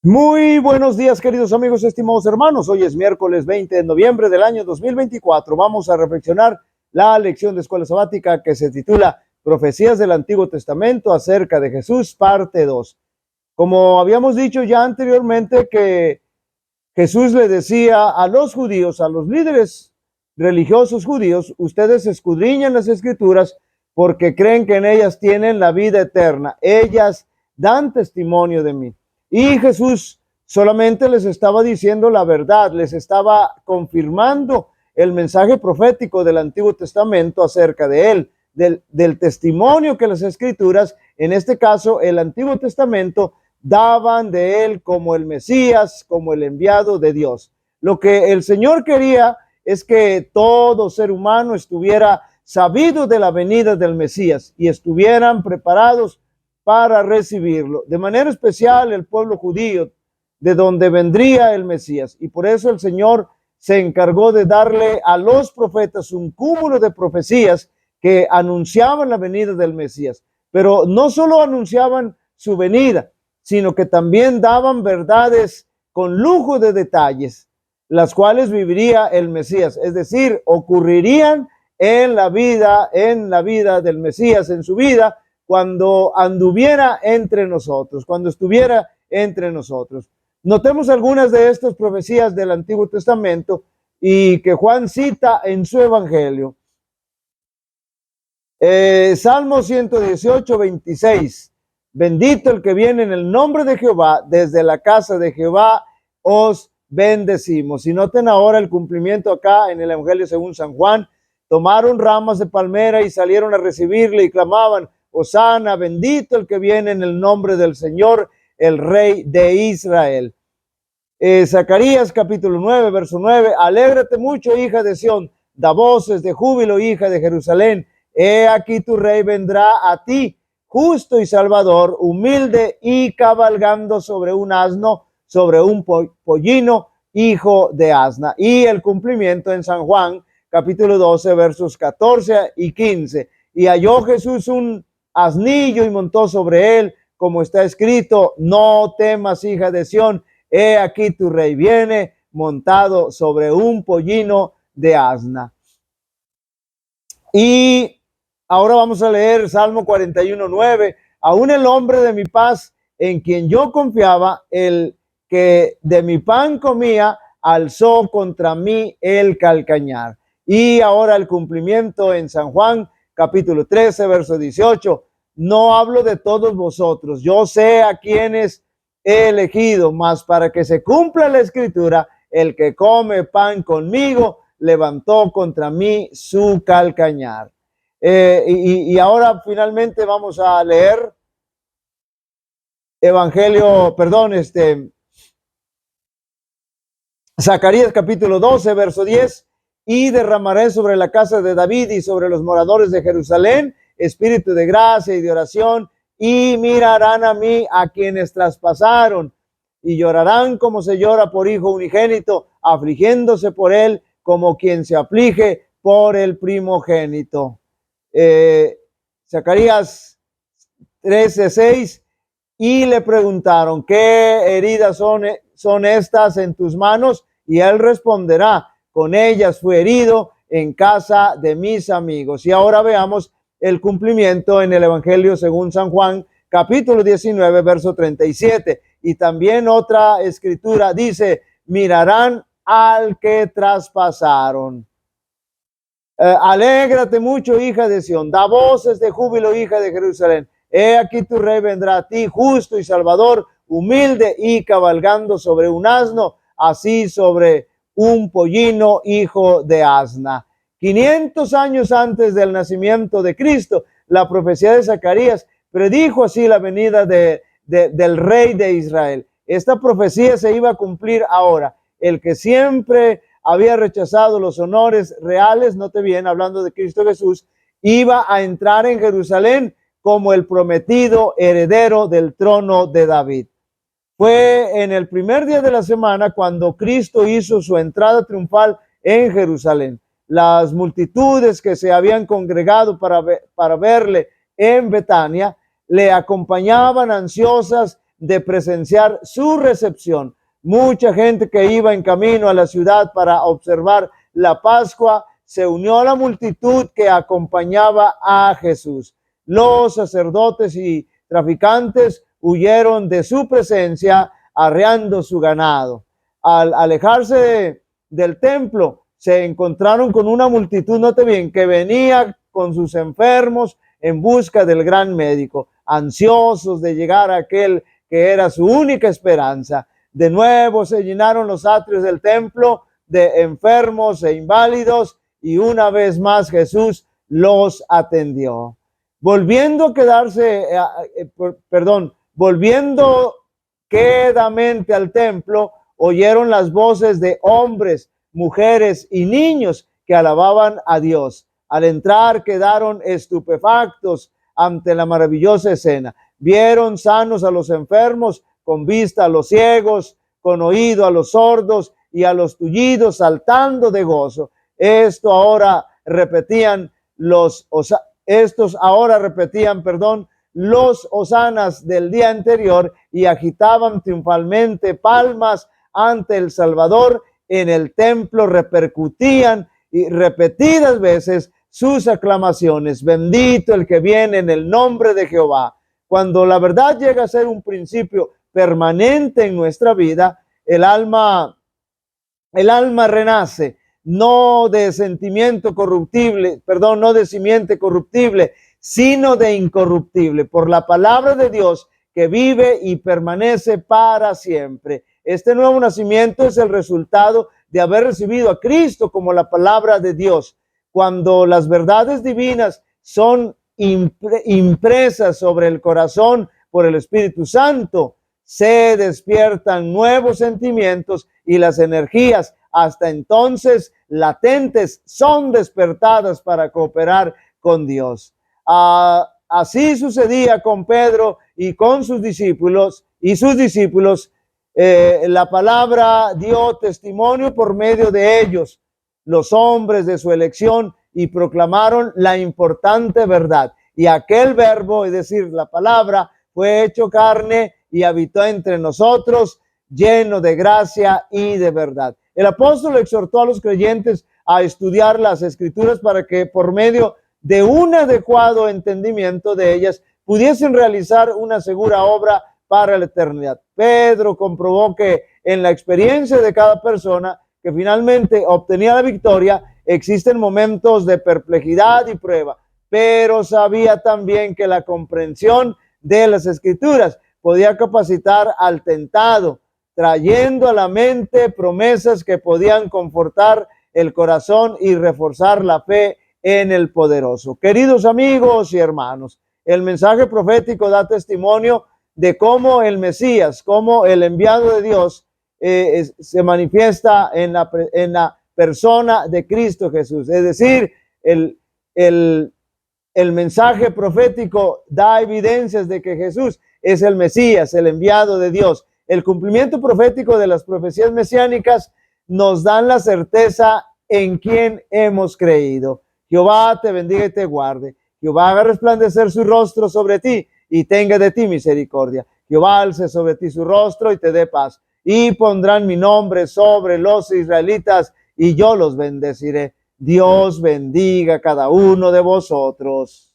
Muy buenos días, queridos amigos, estimados hermanos. Hoy es miércoles 20 de noviembre del año 2024. Vamos a reflexionar la lección de escuela sabática que se titula Profecías del Antiguo Testamento acerca de Jesús, parte 2. Como habíamos dicho ya anteriormente, que Jesús le decía a los judíos, a los líderes religiosos judíos: ustedes escudriñan las escrituras porque creen que en ellas tienen la vida eterna. Ellas dan testimonio de mí. Y Jesús solamente les estaba diciendo la verdad, les estaba confirmando el mensaje profético del Antiguo Testamento acerca de él, del testimonio que las escrituras, en este caso el Antiguo Testamento, daban de él como el Mesías, como el enviado de Dios. Lo que el Señor quería es que todo ser humano estuviera sabido de la venida del Mesías y estuvieran preparados para recibirlo. De manera especial el pueblo judío, de donde vendría el Mesías. Y por eso el Señor se encargó de darle a los profetas un cúmulo de profecías que anunciaban la venida del Mesías. Pero no solo anunciaban su venida, sino que también daban verdades con lujo de detalles, las cuales viviría el Mesías, es decir, ocurrirían en la vida del Mesías, en su vida, cuando anduviera entre nosotros, cuando estuviera entre nosotros. Notemos algunas de estas profecías del Antiguo Testamento y que Juan cita en su Evangelio. Salmo 118, 26. Bendito el que viene en el nombre de Jehová, desde la casa de Jehová os bendecimos. Y noten ahora el cumplimiento acá en el Evangelio según San Juan. Tomaron ramas de palmera y salieron a recibirle y clamaban: Hosana, bendito el que viene en el nombre del Señor, el Rey de Israel. Zacarías capítulo 9, verso 9. Alégrate mucho, hija de Sión, da voces de júbilo, hija de Jerusalén. He aquí tu rey vendrá a ti, justo y salvador, humilde y cabalgando sobre un asno, sobre un pollino, hijo de asna. Y el cumplimiento en San Juan capítulo 12, versos 14 y 15. Y halló Jesús un asnillo y montó sobre él, como está escrito: no temas, hija de Sión, he aquí tu rey viene montado sobre un pollino de asna. Y ahora vamos a leer Salmo 41, 9. Aún el hombre de mi paz, en quien yo confiaba, el que de mi pan comía, alzó contra mí el calcañar. Y ahora el cumplimiento en San Juan capítulo 13, verso 18. No hablo de todos vosotros, yo sé a quienes he elegido, mas para que se cumpla la escritura, el que come pan conmigo levantó contra mí su calcañar. Y ahora finalmente vamos a leer Zacarías capítulo 12, verso 10. Y derramaré sobre la casa de David y sobre los moradores de Jerusalén espíritu de gracia y de oración, y mirarán a mí a quienes traspasaron, y llorarán como se llora por hijo unigénito, afligiéndose por él como quien se aflige por el primogénito. Zacarías 13, 6. Y le preguntaron: ¿qué heridas son estas en tus manos? Y él responderá: con ellas fui herido en casa de mis amigos. Y ahora veamos el cumplimiento en el Evangelio según San Juan, capítulo 19, verso 37. Y también otra escritura dice: mirarán al que traspasaron. Alégrate mucho, hija de Sión, da voces de júbilo, hija de Jerusalén. He aquí tu rey vendrá a ti, justo y salvador, humilde y cabalgando sobre un asno, así sobre un pollino, hijo de asna. 500 años antes del nacimiento de Cristo, la profecía de Zacarías predijo así la venida del rey de Israel. Esta profecía se iba a cumplir ahora. El que siempre había rechazado los honores reales, note bien, hablando de Cristo Jesús, iba a entrar en Jerusalén como el prometido heredero del trono de David. Fue en el primer día de la semana cuando Cristo hizo su entrada triunfal en Jerusalén. Las multitudes que se habían congregado para verle en Betania le acompañaban ansiosas de presenciar su recepción. Mucha gente que iba en camino a la ciudad para observar la Pascua se unió a la multitud que acompañaba a Jesús. Los sacerdotes y traficantes huyeron de su presencia, arreando su ganado. Al alejarse del templo, se encontraron con una multitud, note bien, que venía con sus enfermos en busca del gran médico, ansiosos de llegar a aquel que era su única esperanza. De nuevo se llenaron los atrios del templo de enfermos e inválidos, y una vez más Jesús los atendió. Volviendo quedamente al templo, oyeron las voces de hombres, mujeres y niños que alababan a Dios. Al entrar quedaron estupefactos ante la maravillosa escena. Vieron sanos a los enfermos, con vista a los ciegos, con oído a los sordos y a los tullidos saltando de gozo. Estos ahora repetían los hosanas del día anterior y agitaban triunfalmente palmas ante el Salvador. En el templo repercutían y repetidas veces sus aclamaciones: bendito el que viene en el nombre de Jehová. Cuando la verdad llega a ser un principio permanente en nuestra vida, el alma renace, no de simiente corruptible, sino de incorruptible, por la palabra de Dios que vive y permanece para siempre. Este nuevo nacimiento es el resultado de haber recibido a Cristo como la palabra de Dios. Cuando las verdades divinas son impresas sobre el corazón por el Espíritu Santo, se despiertan nuevos sentimientos y las energías hasta entonces latentes son despertadas para cooperar con Dios. Así sucedía con Pedro y con sus discípulos, la palabra dio testimonio por medio de ellos, los hombres de su elección, y proclamaron la importante verdad. Y aquel verbo, es decir, la palabra, fue hecho carne y habitó entre nosotros, lleno de gracia y de verdad. El apóstol exhortó a los creyentes a estudiar las Escrituras para que por medio de un adecuado entendimiento de ellas pudiesen realizar una segura obra para la eternidad. Pedro comprobó que en la experiencia de cada persona que finalmente obtenía la victoria, existen momentos de perplejidad y prueba, pero sabía también que la comprensión de las Escrituras podía capacitar al tentado, trayendo a la mente promesas que podían confortar el corazón y reforzar la fe en el poderoso. Queridos amigos y hermanos, el mensaje profético da testimonio de cómo el Mesías, como el enviado de Dios, se manifiesta en la persona de Cristo Jesús. Es decir, el mensaje profético da evidencias de que Jesús es el Mesías, el enviado de Dios. El cumplimiento profético de las profecías mesiánicas nos dan la certeza en quien hemos creído. Jehová te bendiga y te guarde. Jehová haga resplandecer su rostro sobre ti y tenga de ti misericordia. Jehová alce sobre ti su rostro y te dé paz. Y pondrán mi nombre sobre los israelitas y yo los bendeciré. Dios bendiga a cada uno de vosotros.